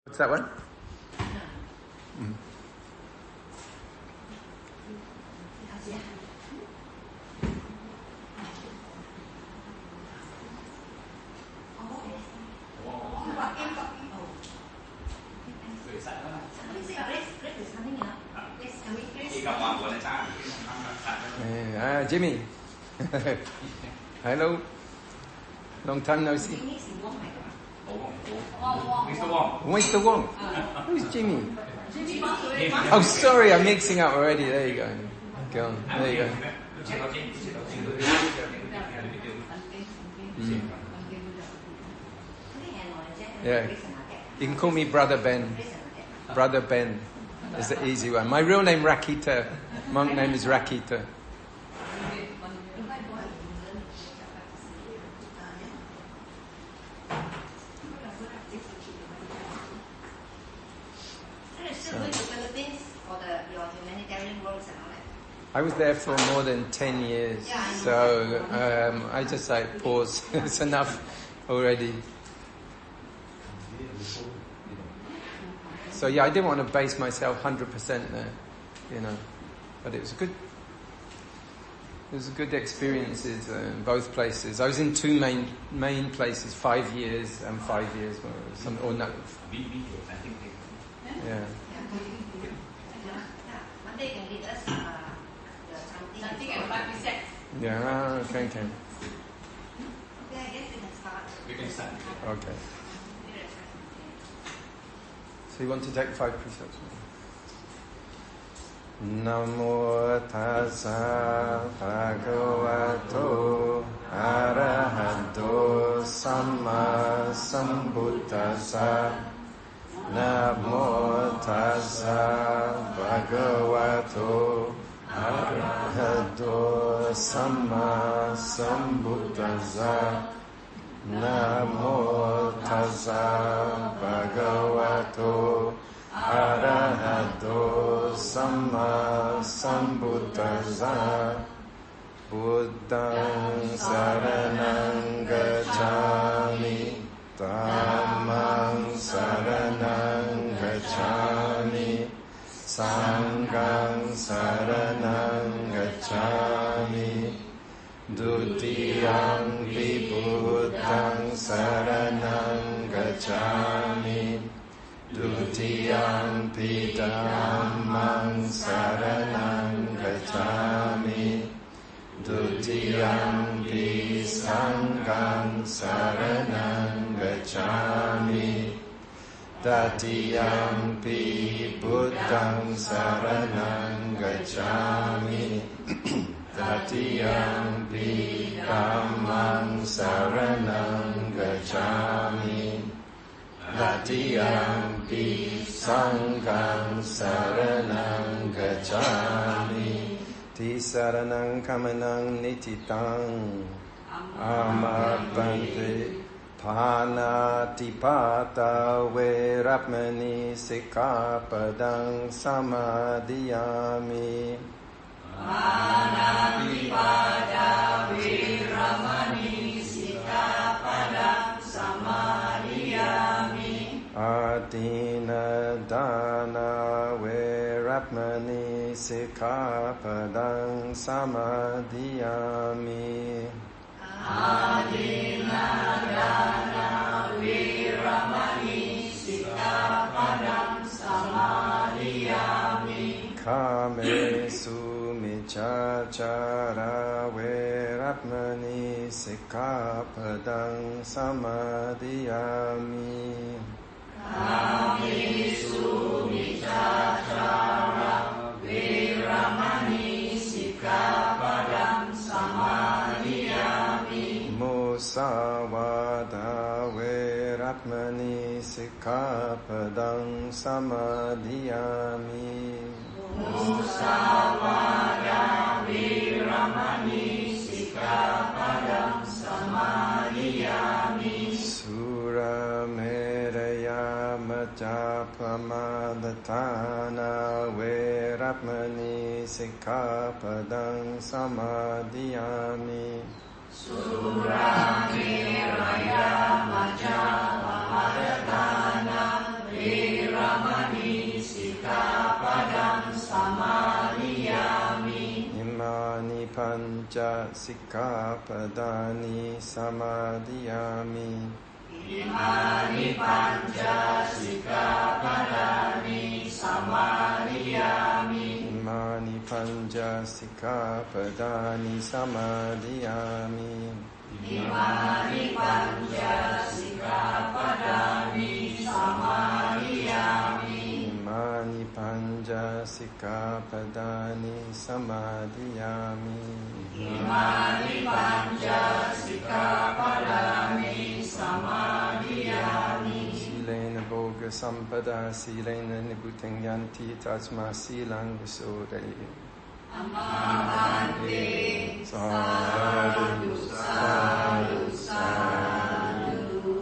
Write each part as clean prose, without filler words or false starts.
What's that one? Jimmy. Hello. Long time no see. Mr. Wong. Who's Jimmy? Oh, sorry, I'm mixing up already. There you go. Go on. There you go. Yeah. You can call me Brother Ben. Brother Ben is the easy one. My real name Rakkhita. Monk name is Rakkhita. I was there for more than 10 years, so I just like pause. It's enough already. So yeah, I didn't want to base myself 100% there, but it was good. It was good experiences in both places. I was in two main places, 5 years and 5 years, or no. Yeah. Yeah, okay. Okay, I guess we can start. We can start. Okay. So you want to take 5 precepts? Namo tassa bhagavato arahato samma sambuddhassa. Namo tassa bhagavato arahato samma sambuddhassa. Namo tassa bhagavato arahato samma sambuddhassa. Buddhaṃ saranang gacchāmi, Dhammaṃ saranang gacchāmi, Sanghaṃ saranang gacchāmi, Dutiyampi Buddhaṃ saranang gacchāmi, Dutiyampi Dhammaṃ saranang gacchāmi, Dutiyampi Sanghaṃ saranang gacchāmi, Tatiyampi Buddhaṃ saranang gacchāmi, Tatiyampi Dhammaṃ saranang gacchāmi, Tatiyampi Sanghaṃ saranang gacchāmi. Tisaranang kamanang nititaṃ amabhante Pāṇātipāta veramani sikkhapadang samadhiyami. Pāṇātipāta veramani sikkhapadang samadhiyami. Adina dāna veramani sikkhapadang samadhiyami. Adina dāna veramani sikkhapadang samadhiyami. Kāmesu micchāchāra veramani sikkhapadang samadhiyami. Kāmesu micchāchāra veramani sikkhapadang samadhiyami. Musāvādā veramani sikkhapadang samadhiyami. Musāvādā veramani sikkhapadang samadhiyami. Surameraya majjapamadatthāna veramani sikkhapadang samadhiyami. Surameraya majjapamadatthāna Veramani Sikkhapadam Samadhiyami. Imani Pancha Sikkhapadani Samadhiyami. Imani Pancha Sikkhapadani Samadhiyami. Imani Pancha Sikkhapadani Samadhiyami. Imani Pancha Sikkhapadani Samadhiyami. Imani Pancha Sikkhapadani Samadhiyami. Imani Pancha Sikkhapadani Samadhiyami. Silena Bhoga Sampada Silena Nibhutan Yanti Tasma Silang Visode. Bhante. Sadhu, sadhu, sadhu.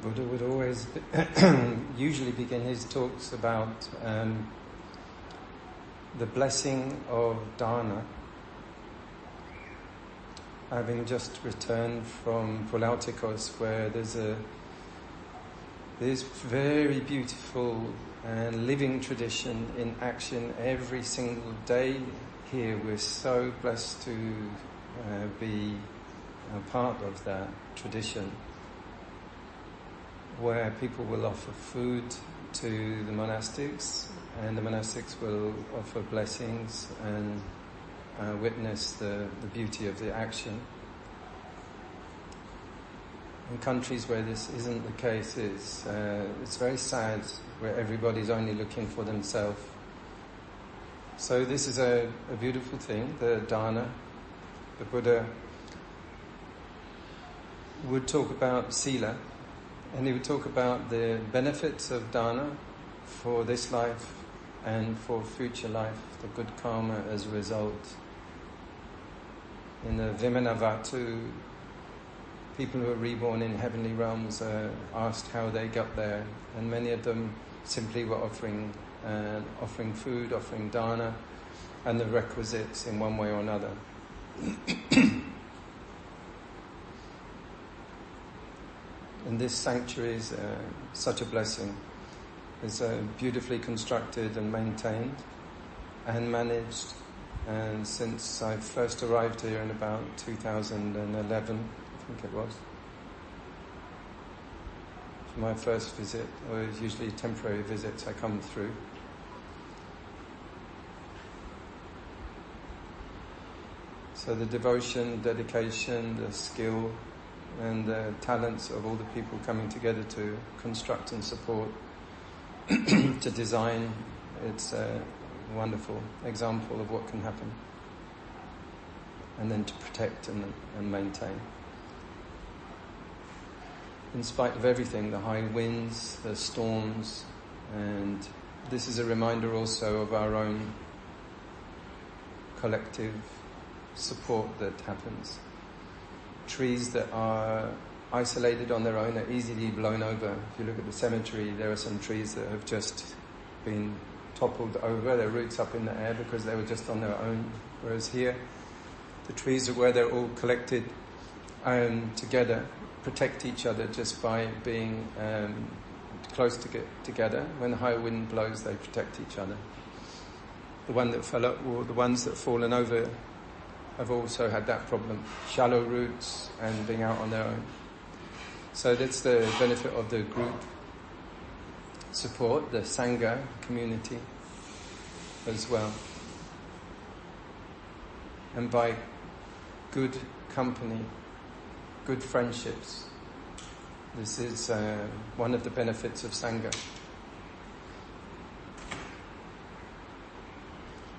Buddha would always usually begin his talks about the blessing of Dāna. Having just returned from Pulautikos, where there's very beautiful and living tradition in action every single day. Here we're so blessed to be a part of that tradition, where people will offer food to the monastics, and the monastics will offer blessings and witness the beauty of the action. In countries where this isn't the case, it's very sad, where everybody's only looking for themselves. So this is a beautiful thing, the Dāna. The Buddha would talk about Sīla, and he would talk about the benefits of Dāna for this life and for future life, the good karma as a result. In the Vimanavatu, people who are reborn in heavenly realms are asked how they got there, and many of them simply were offering food, offering Dāna, and the requisites in one way or another. And this sanctuary is such a blessing. It's beautifully constructed and maintained and managed. And since I first arrived here in about 2011, I think it was, for my first visit, or it was usually temporary visits I come through. So the devotion, dedication, the skill and the talents of all the people coming together to construct and support, to design, it's a wonderful example of what can happen. And then to protect and maintain. In spite of everything, the high winds, the storms, and this is a reminder also of our own collective support that happens. Trees that are isolated on their own are easily blown over. If you look at the cemetery, there are some trees that have just been toppled over, their roots up in the air because they were just on their own. Whereas here, the trees are where they're all collected together, protect each other just by being close together. When the high wind blows, they protect each other. The one that fell up, or the ones that have fallen over, have also had that problem. Shallow roots and being out on their own. So that's the benefit of the group support, the Sangha community as well. And by good company, good friendships. This is one of the benefits of Sangha.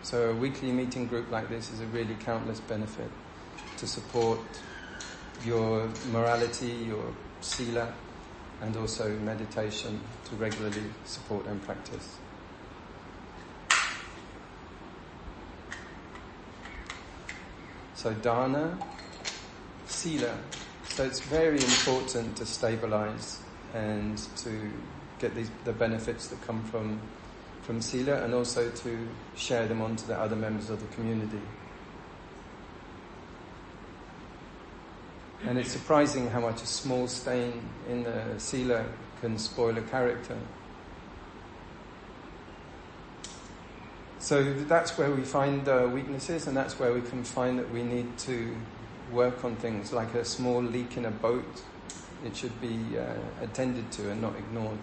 So a weekly meeting group like this is a really countless benefit to support your morality, your Sīla, and also meditation to regularly support and practice. So Dāna, Sīla. So it's very important to stabilise and to get the benefits that come from Sīla, and also to share them on to the other members of the community. And it's surprising how much a small stain in the Sīla can spoil a character. So that's where we find weaknesses, and that's where we can find that we need to work on things. Like a small leak in a boat, it should be attended to and not ignored.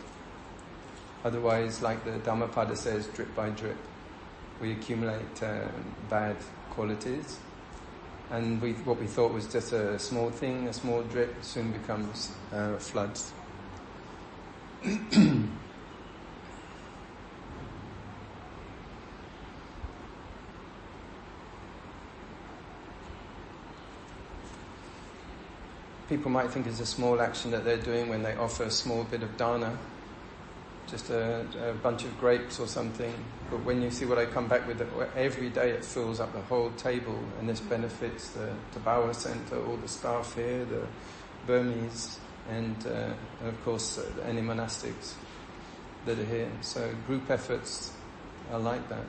Otherwise, like the Dhammapada says, drip by drip, we accumulate bad qualities. And what we thought was just a small thing, a small drip, soon becomes floods. People might think it's a small action that they're doing when they offer a small bit of Dāna, just a bunch of grapes or something. But when you see what I come back with, every day it fills up the whole table, and this benefits the Tabawa Centre, all the staff here, the Burmese and of course any monastics that are here. So group efforts are like that.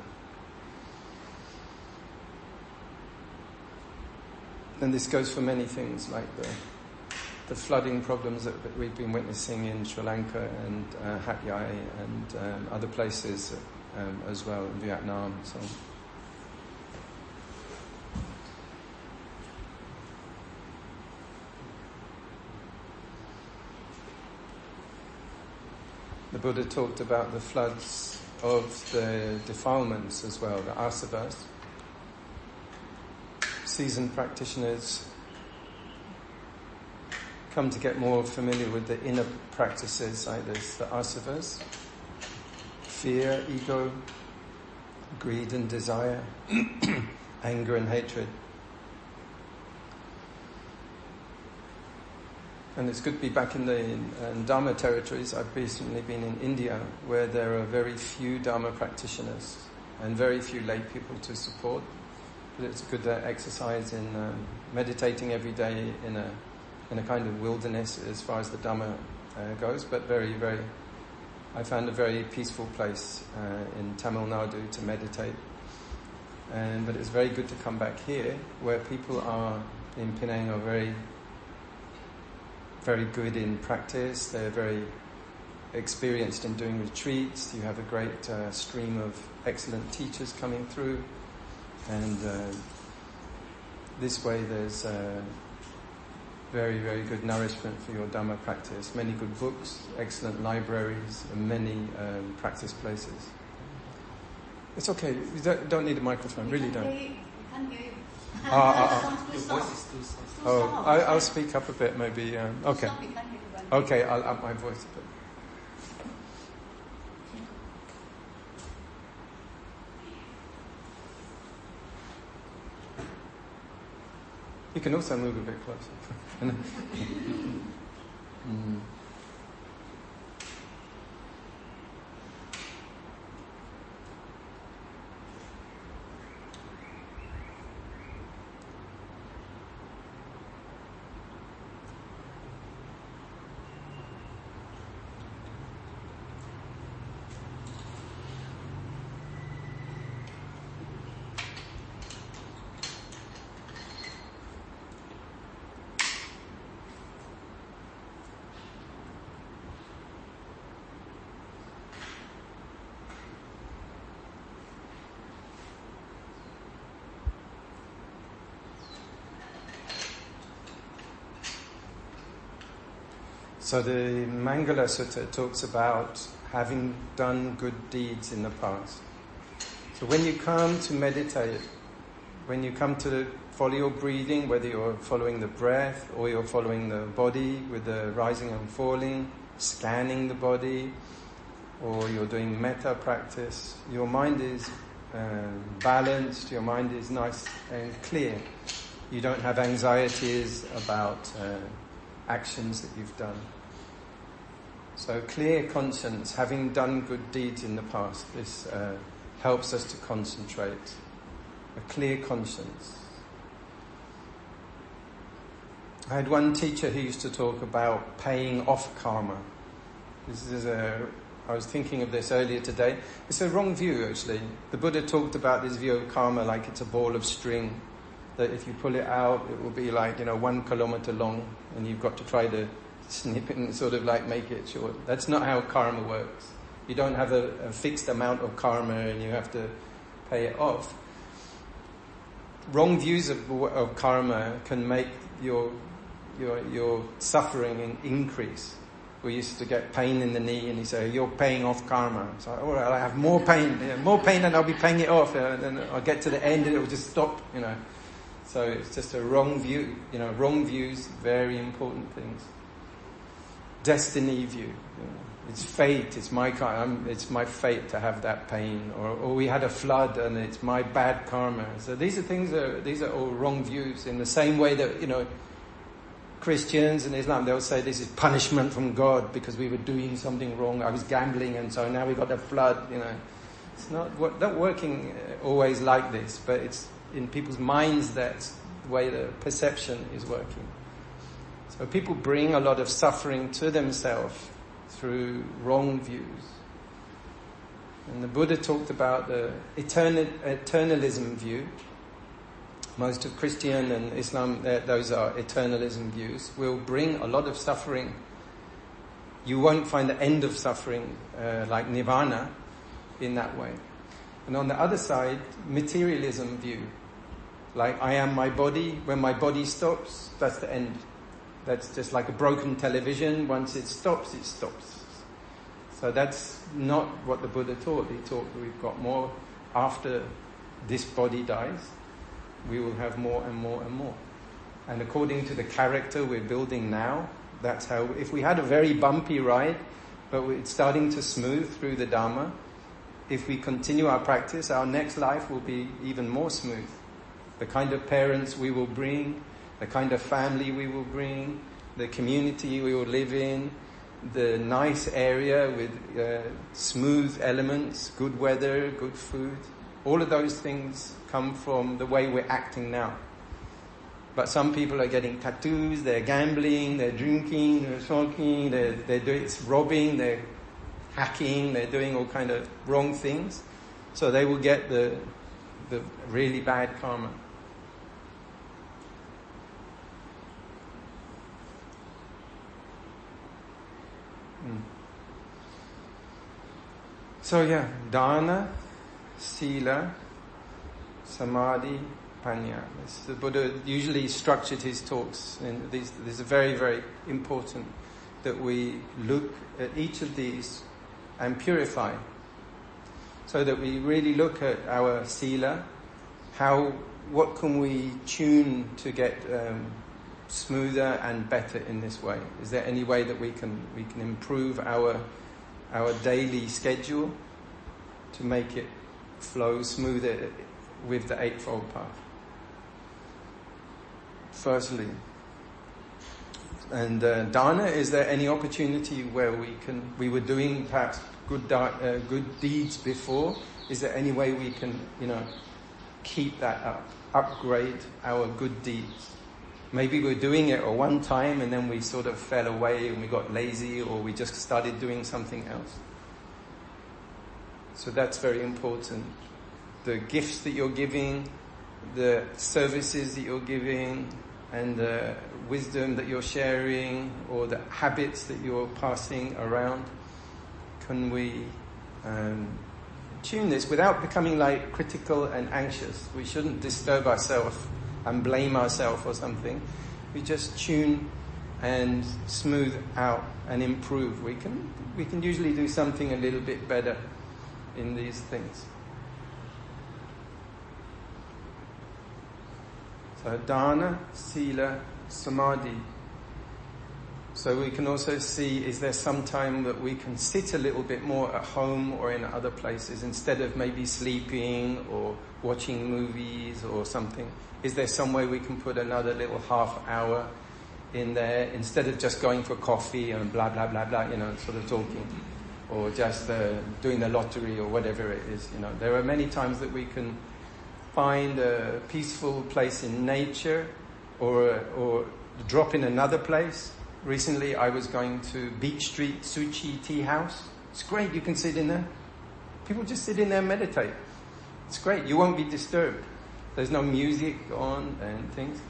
And this goes for many things, like the flooding problems that we've been witnessing in Sri Lanka and Hat Yai and other places as well, in Vietnam and so on. The Buddha talked about the floods of the defilements as well, the asavas. Seasoned practitioners come to get more familiar with the inner practices like this, the asavas, fear, ego, greed and desire, anger and hatred. And it's good to be back in the Dharma territories. I've recently been in India, where there are very few Dharma practitioners and very few lay people to support. But it's a good exercise in meditating every day in a kind of wilderness as far as the Dhamma goes, but I found a very peaceful place in Tamil Nadu to meditate. But it's very good to come back here, where people in Penang are very, very good in practice. They're very experienced in doing retreats. You have a great stream of excellent teachers coming through. And this way there's very, very good nourishment for your Dhamma practice. Many good books, excellent libraries, and many practice places. It's okay, you don't need a microphone, really don't. We can't hear you. Your voice is too soft. Oh, I'll speak up a bit, maybe. Okay. Okay, I'll up my voice a bit. You can also move a bit closer. So the Mangala Sutta talks about having done good deeds in the past. So when you come to meditate, when you come to follow your breathing, whether you're following the breath or you're following the body with the rising and falling, scanning the body, or you're doing metta practice, your mind is balanced, your mind is nice and clear. You don't have anxieties about actions that you've done. So clear conscience, having done good deeds in the past, this helps us to concentrate. A clear conscience. I had one teacher who used to talk about paying off karma. I was thinking of this earlier today. It's a wrong view, actually. The Buddha talked about this view of karma like it's a ball of string, that if you pull it out, it will be like, 1 kilometer long, and you've got to try to snip it and sort of like make it short. That's not how karma works. You don't have a fixed amount of karma and you have to pay it off. Wrong views of karma can make your suffering increase. We used to get pain in the knee and he said, "You're paying off karma." So, all right, I have more pain, and I'll be paying it off. And then I'll get to the end and it will just stop, So it's just a wrong view. Wrong views, very important things. Destiny view. It's fate. It's my fate to have that pain. Or we had a flood and it's my bad karma. So these are all wrong views. In the same way that Christians and Islam, they'll say this is punishment from God because we were doing something wrong. I was gambling and so now we got a flood. It's not working always like this, but it's in people's minds that's the way the perception is working. So people bring a lot of suffering to themselves through wrong views. And the Buddha talked about the eternalism view. Most of Christian and Islam, those are eternalism views, will bring a lot of suffering. You won't find the end of suffering like nirvana in that way. And on the other side, materialism view. Like, I am my body. When my body stops, that's the end. That's just like a broken television. Once it stops, it stops. So that's not what the Buddha taught. He taught we've got more after this body dies. We will have more and more and more. And according to the character we're building now, that's how, if we had a very bumpy ride, but it's starting to smooth through the Dharma, if we continue our practice, our next life will be even more smooth. The kind of parents we will bring, the kind of family we will bring, the community we will live in, the nice area with smooth elements, good weather, good food. All of those things come from the way we're acting now. But some people are getting tattoos, they're gambling, they're drinking, they're smoking, they're doing robbing, they're hacking, they're doing all kind of wrong things. So they will get the really bad karma. So yeah, Dāna, Sīla, Samādhi, paññā. The Buddha usually structured his talks, and these are very, very important that we look at each of these and purify. So that we really look at our Sīla, what can we tune to get smoother and better in this way? Is there any way that we can improve our daily schedule to make it flow smoother with the Eightfold Path? Firstly. And Dāna, is there any opportunity where we were doing perhaps good deeds before? Is there any way we can, keep that up, upgrade our good deeds? Maybe we're doing it at one time and then we sort of fell away and we got lazy, or we just started doing something else. So that's very important. The gifts that you're giving, the services that you're giving, and the wisdom that you're sharing, or the habits that you're passing around. Can we tune this without becoming like critical and anxious? We shouldn't disturb ourselves and blame ourselves or something. We just tune and smooth out and improve. We can usually do something a little bit better in these things. So Dāna, Sīla, Samādhi. So we can also see, is there some time that we can sit a little bit more at home or in other places instead of maybe sleeping or watching movies or something? Is there some way we can put another little half hour in there instead of just going for coffee and blah, blah, blah, blah, sort of talking, or just doing the lottery or whatever it is, There are many times that we can find a peaceful place in nature or drop in another place. Recently I was going to Beach Street Suchi Tea House. It's great, you can sit in there. People just sit in there and meditate. It's great, you won't be disturbed. There's no music on and things.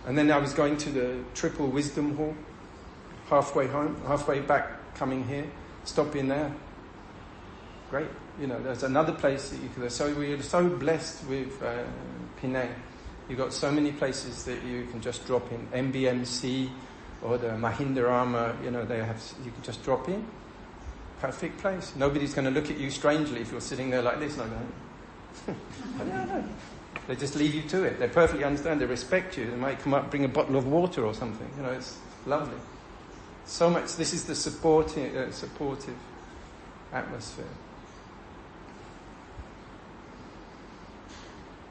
And then I was going to the Triple Wisdom Hall, halfway home, halfway back coming here, stop in there. Great, there's another place that you could. So we're so blessed with Penang. You've got so many places that you can just drop in. MBMC or the Mahindarama, you can just drop in. Perfect place. Nobody's going to look at you strangely if you're sitting there like this. No. They just leave you to it. They perfectly understand. They respect you. They might come up, bring a bottle of water or something. It's lovely. So much. This is the supportive atmosphere.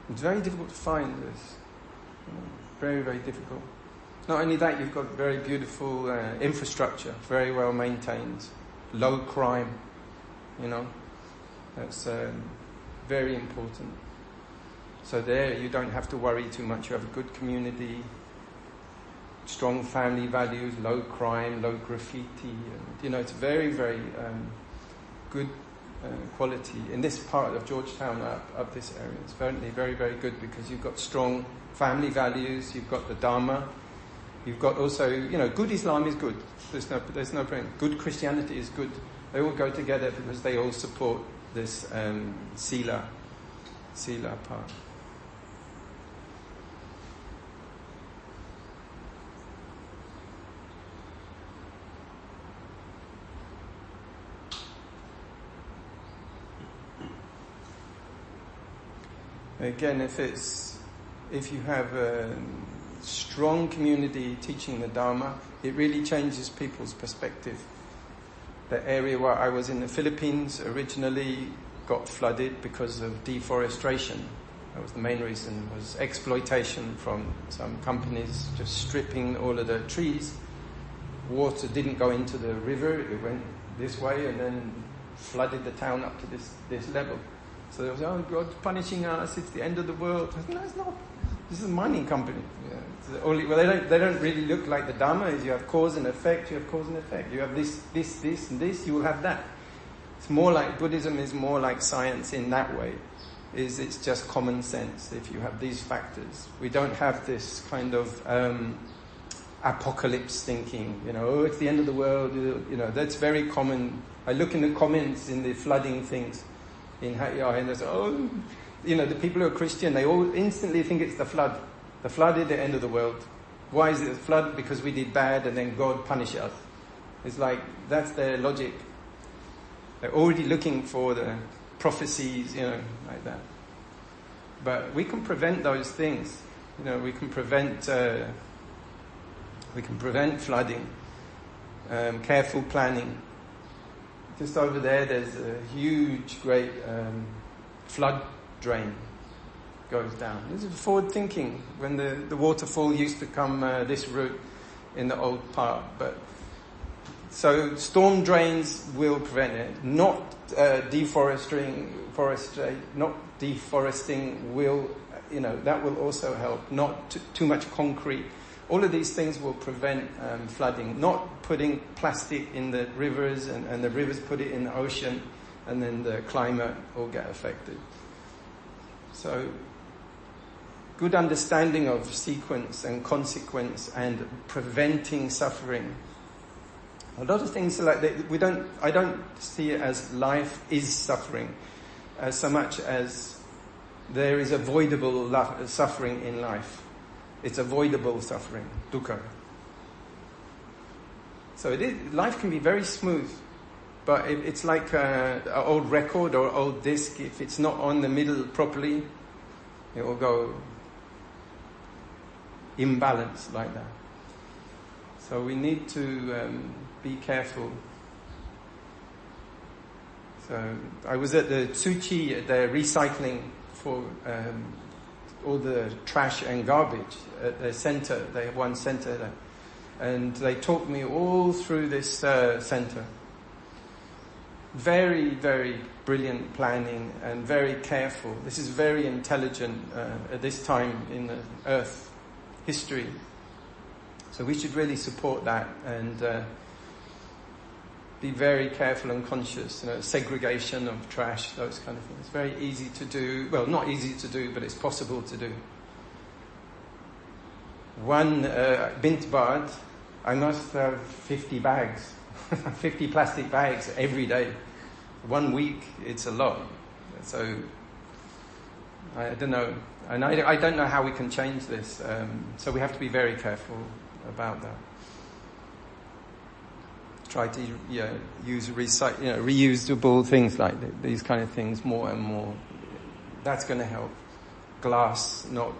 It's very difficult to find this. Very, very difficult. Not only that, you've got very beautiful infrastructure, very well maintained, low crime. That's very important. So there, you don't have to worry too much. You have a good community. strong family values, low crime, low graffiti, and it's very, very good quality in this part of Georgetown, up this area. It's very, very, very good because you've got strong family values, you've got the Dharma, you've got also, good Islam is good. There's no problem. Good Christianity is good. They all go together because they all support this Sīla part. Again, if you have a strong community teaching the Dharma, it really changes people's perspective. The area where I was in the Philippines originally got flooded because of deforestation. That was the main reason, was exploitation from some companies just stripping all of the trees. Water didn't go into the river, it went this way and then flooded the town up to this level. So they was, oh, God's punishing us, it's the end of the world. I said, no, it's not. This is a mining company. They don't really look like the Dhamma. Is you have cause and effect, you have cause and effect. You have this, and this, you will have that. It's more like, Buddhism is more like science in that way. It's just common sense if you have these factors. We don't have this kind of apocalypse thinking, it's the end of the world, that's very common. I look in the comments in the flooding things in Hatyā, and they say, the people who are Christian, they all instantly think it's the flood. The flood is the end of the world. Why is it a flood? Because we did bad and then God punished us. It's like, that's their logic. They're already looking for the prophecies, like that. But we can prevent those things. We can prevent flooding, careful planning. Just over there's a huge, great flood drain goes down. This is forward thinking. When the waterfall used to come this route in the old part, so storm drains will prevent it. Not deforesting will, that will also help. Not too much concrete. All of these things will prevent flooding. Not putting plastic in the rivers and the rivers put it in the ocean and then the climate will get affected. So, good understanding of sequence and consequence and preventing suffering. A lot of things like that, I don't see it as life is suffering as so much as there is avoidable suffering in life. It's avoidable suffering, dukkha. So life can be very smooth, but it's like an old record or old disc. If it's not on the middle properly, it will go imbalanced like that. So we need to be careful. So I was at the Tsuchi, they're recycling for all the trash and garbage at their center. They have one center there. And they taught me all through this center. Very, very brilliant planning and very careful. This is very intelligent at this time in the Earth history. So we should really support that and be very careful and conscious. Segregation of trash, those kind of things. It's very easy to do. Well, not easy to do, but it's possible to do. One bint bad, I must have 50 bags, 50 plastic bags every day. 1 week, it's a lot. So, I don't know. And I don't know how we can change this. So we have to be very careful about that. Try to use reusable things like these kind of things more and more. That's going to help. Glass, not